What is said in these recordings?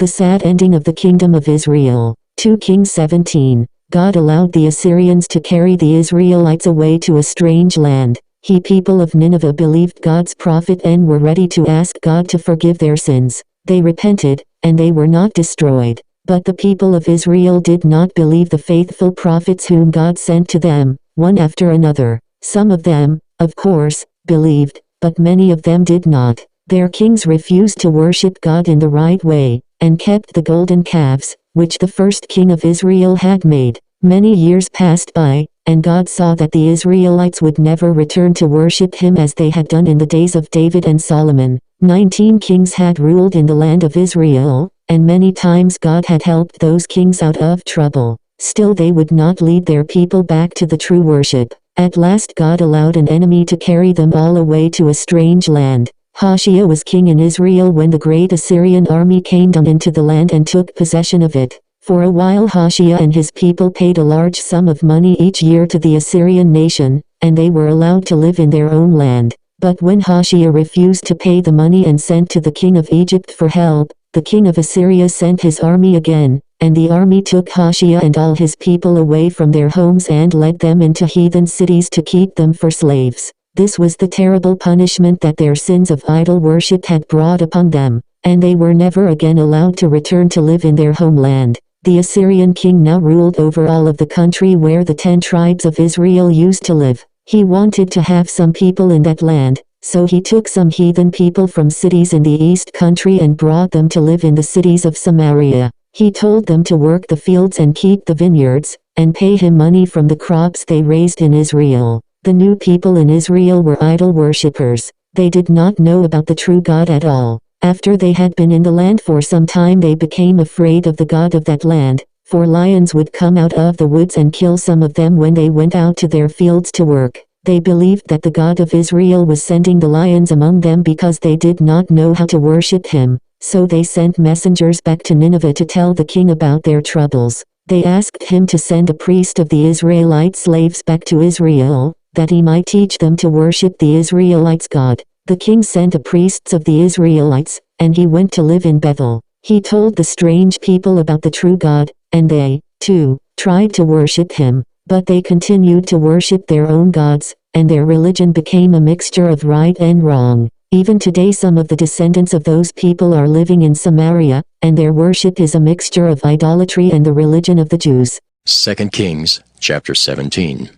The sad ending of the kingdom of Israel. 2 Kings 17. God allowed the Assyrians to carry the Israelites away to a strange land. People of Nineveh believed God's prophet and were ready to ask God to forgive their sins. They repented, and they were not destroyed. But the people of Israel did not believe the faithful prophets whom God sent to them, one after another. Some of them, of course, believed, but many of them did not. Their kings refused to worship God in the right way, and kept the golden calves, which the first king of Israel had made. Many years passed by, and God saw that the Israelites would never return to worship him as they had done in the days of David and Solomon. 19 kings had ruled in the land of Israel, and many times God had helped those kings out of trouble. Still they would not lead their people back to the true worship. At last God allowed an enemy to carry them all away to a strange land. Hoshea was king in Israel when the great Assyrian army came down into the land and took possession of it. For a while Hoshea and his people paid a large sum of money each year to the Assyrian nation, and they were allowed to live in their own land. But when Hoshea refused to pay the money and sent to the king of Egypt for help, the king of Assyria sent his army again, and the army took Hoshea and all his people away from their homes and led them into heathen cities to keep them for slaves. This was the terrible punishment that their sins of idol worship had brought upon them, and they were never again allowed to return to live in their homeland. The Assyrian king now ruled over all of the country where the 10 tribes of Israel used to live. He wanted to have some people in that land, so he took some heathen people from cities in the east country and brought them to live in the cities of Samaria. He told them to work the fields and keep the vineyards, and pay him money from the crops they raised in Israel. The new people in Israel were idol worshippers. They did not know about the true God at all. After they had been in the land for some time they became afraid of the God of that land, for lions would come out of the woods and kill some of them when they went out to their fields to work. They believed that the God of Israel was sending the lions among them because they did not know how to worship him. So they sent messengers back to Nineveh to tell the king about their troubles. They asked him to send a priest of the Israelite slaves back to Israel, that he might teach them to worship the Israelites' God. The king sent a priest of the Israelites, and he went to live in Bethel. He told the strange people about the true God, and they, too, tried to worship him, but they continued to worship their own gods, and their religion became a mixture of right and wrong. Even today some of the descendants of those people are living in Samaria, and their worship is a mixture of idolatry and the religion of the Jews. 2 Kings chapter 17.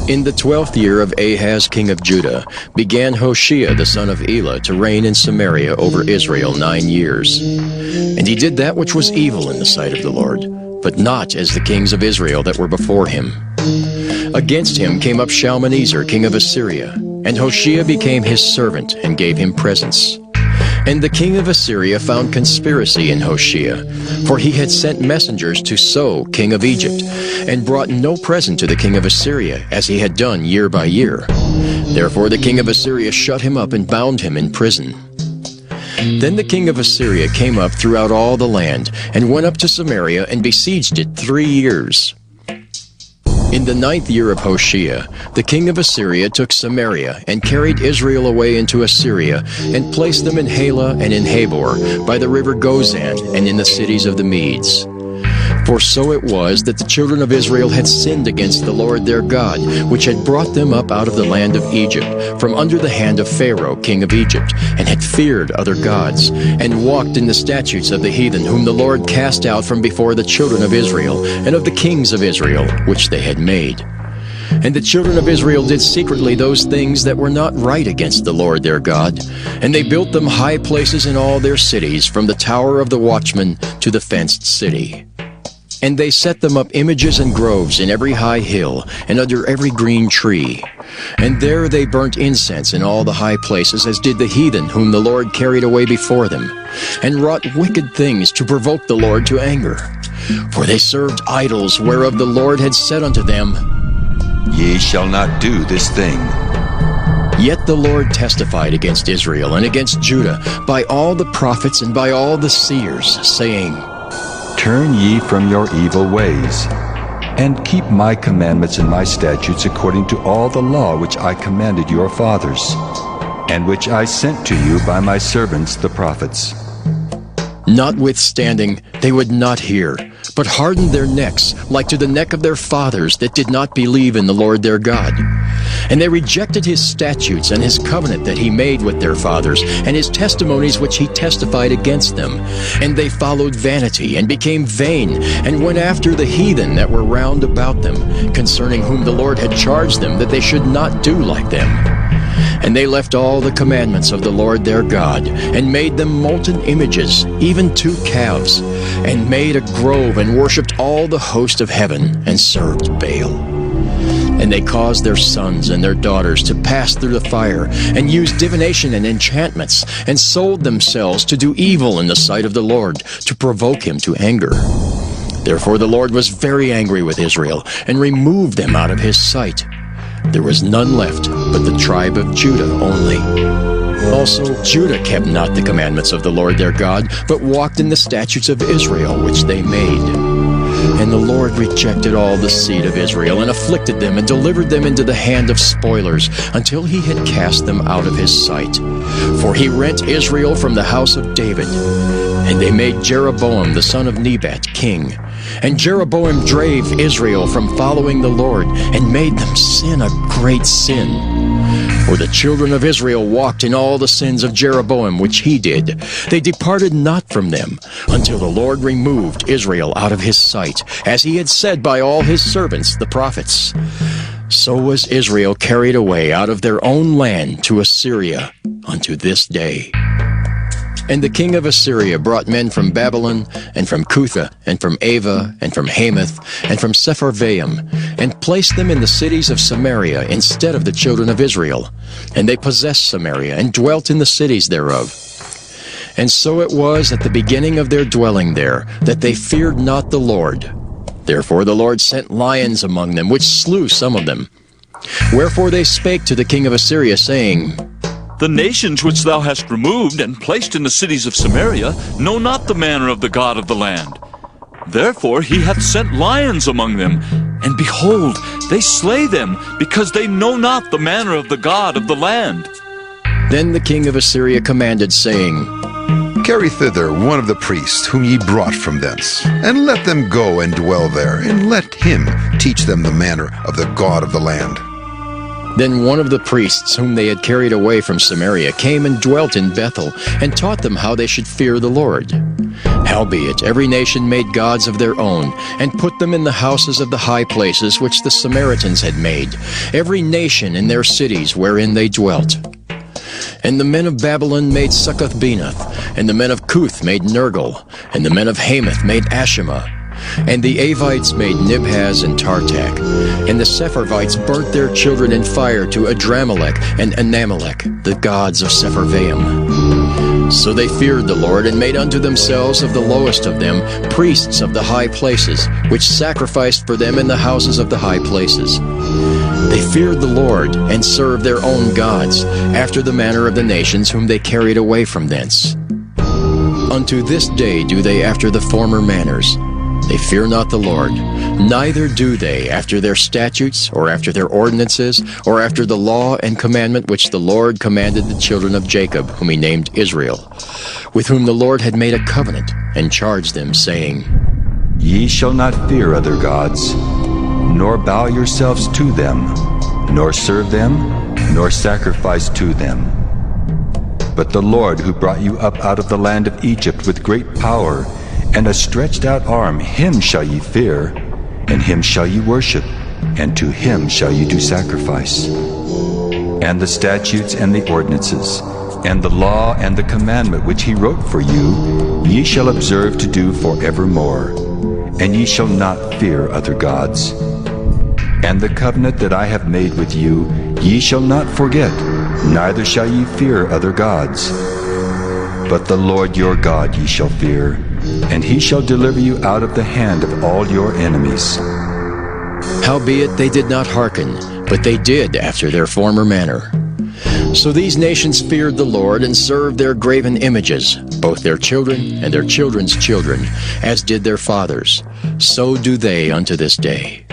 In the 12th year of Ahaz king of Judah, began Hoshea the son of Elah to reign in Samaria over Israel 9 years. And he did that which was evil in the sight of the Lord, but not as the kings of Israel that were before him. Against him came up Shalmaneser king of Assyria, and Hoshea became his servant and gave him presents. And the king of Assyria found conspiracy in Hoshea, for he had sent messengers to So king of Egypt, and brought no present to the king of Assyria, as he had done year by year. Therefore the king of Assyria shut him up and bound him in prison. Then the king of Assyria came up throughout all the land, and went up to Samaria and besieged it 3 years. In the 9th year of Hoshea, the king of Assyria took Samaria, and carried Israel away into Assyria, and placed them in Halah and in Habor, by the river Gozan, and in the cities of the Medes. For so it was that the children of Israel had sinned against the Lord their God, which had brought them up out of the land of Egypt, from under the hand of Pharaoh king of Egypt, and had feared other gods, and walked in the statutes of the heathen, whom the Lord cast out from before the children of Israel, and of the kings of Israel, which they had made. And the children of Israel did secretly those things that were not right against the Lord their God, and they built them high places in all their cities, from the tower of the watchman to the fenced city. And they set them up images and groves in every high hill, and under every green tree. And there they burnt incense in all the high places, as did the heathen whom the Lord carried away before them, and wrought wicked things to provoke the Lord to anger. For they served idols, whereof the Lord had said unto them, Ye shall not do this thing. Yet the Lord testified against Israel and against Judah by all the prophets and by all the seers, saying, Turn ye from your evil ways, and keep my commandments and my statutes according to all the law which I commanded your fathers, and which I sent to you by my servants the prophets. Notwithstanding, they would not hear, but hardened their necks, like to the neck of their fathers that did not believe in the Lord their God. And they rejected his statutes and his covenant that he made with their fathers, and his testimonies which he testified against them. And they followed vanity, and became vain, and went after the heathen that were round about them, concerning whom the Lord had charged them that they should not do like them. And they left all the commandments of the Lord their God, and made them molten images, even 2 calves, and made a grove, and worshipped all the host of heaven, and served Baal. And they caused their sons and their daughters to pass through the fire, and used divination and enchantments, and sold themselves to do evil in the sight of the Lord, to provoke him to anger. Therefore the Lord was very angry with Israel, and removed them out of his sight. There was none left but the tribe of Judah only. Also Judah kept not the commandments of the Lord their God, but walked in the statutes of Israel which they made. And the Lord rejected all the seed of Israel, and afflicted them, and delivered them into the hand of spoilers, until he had cast them out of his sight. For he rent Israel from the house of David. And they made Jeroboam the son of Nebat king. And Jeroboam drave Israel from following the Lord, and made them sin a great sin. For the children of Israel walked in all the sins of Jeroboam which he did. They departed not from them, until the Lord removed Israel out of his sight, as he had said by all his servants the prophets. So was Israel carried away out of their own land to Assyria unto this day. And the king of Assyria brought men from Babylon, and from Cutha, and from Ava, and from Hamath, and from Sepharvaim, and placed them in the cities of Samaria instead of the children of Israel. And they possessed Samaria, and dwelt in the cities thereof. And so it was at the beginning of their dwelling there, that they feared not the Lord. Therefore the Lord sent lions among them, which slew some of them. Wherefore they spake to the king of Assyria, saying, The nations which thou hast removed and placed in the cities of Samaria know not the manner of the God of the land. Therefore he hath sent lions among them, and behold, they slay them, because they know not the manner of the God of the land. Then the king of Assyria commanded, saying, Carry thither one of the priests whom ye brought from thence, and let them go and dwell there, and let him teach them the manner of the God of the land. Then one of the priests whom they had carried away from Samaria came and dwelt in Bethel, and taught them how they should fear the Lord. Howbeit every nation made gods of their own, and put them in the houses of the high places which the Samaritans had made, every nation in their cities wherein they dwelt. And the men of Babylon made Succoth-Benoth, and the men of Cuth made Nergal, and the men of Hamath made Ashima, and the Avites made Nibhaz and Tartak, and the Sepharvites burnt their children in fire to Adramelech and Anamelech, the gods of Sepharvaim. So they feared the Lord, and made unto themselves of the lowest of them priests of the high places, which sacrificed for them in the houses of the high places. They feared the Lord, and served their own gods, after the manner of the nations whom they carried away from thence. Unto this day do they after the former manners. They fear not the Lord, neither do they after their statutes, or after their ordinances, or after the law and commandment which the Lord commanded the children of Jacob, whom he named Israel, with whom the Lord had made a covenant, and charged them, saying, Ye shall not fear other gods, nor bow yourselves to them, nor serve them, nor sacrifice to them. But the Lord who brought you up out of the land of Egypt with great power, and a stretched out arm, him shall ye fear, and him shall ye worship, and to him shall ye do sacrifice. And the statutes and the ordinances, and the law and the commandment which he wrote for you, ye shall observe to do forevermore, and ye shall not fear other gods. And the covenant that I have made with you, ye shall not forget, neither shall ye fear other gods. But the Lord your God ye shall fear, and he shall deliver you out of the hand of all your enemies. Howbeit they did not hearken, but they did after their former manner. So these nations feared the Lord, and served their graven images, both their children and their children's children, as did their fathers. So do they unto this day.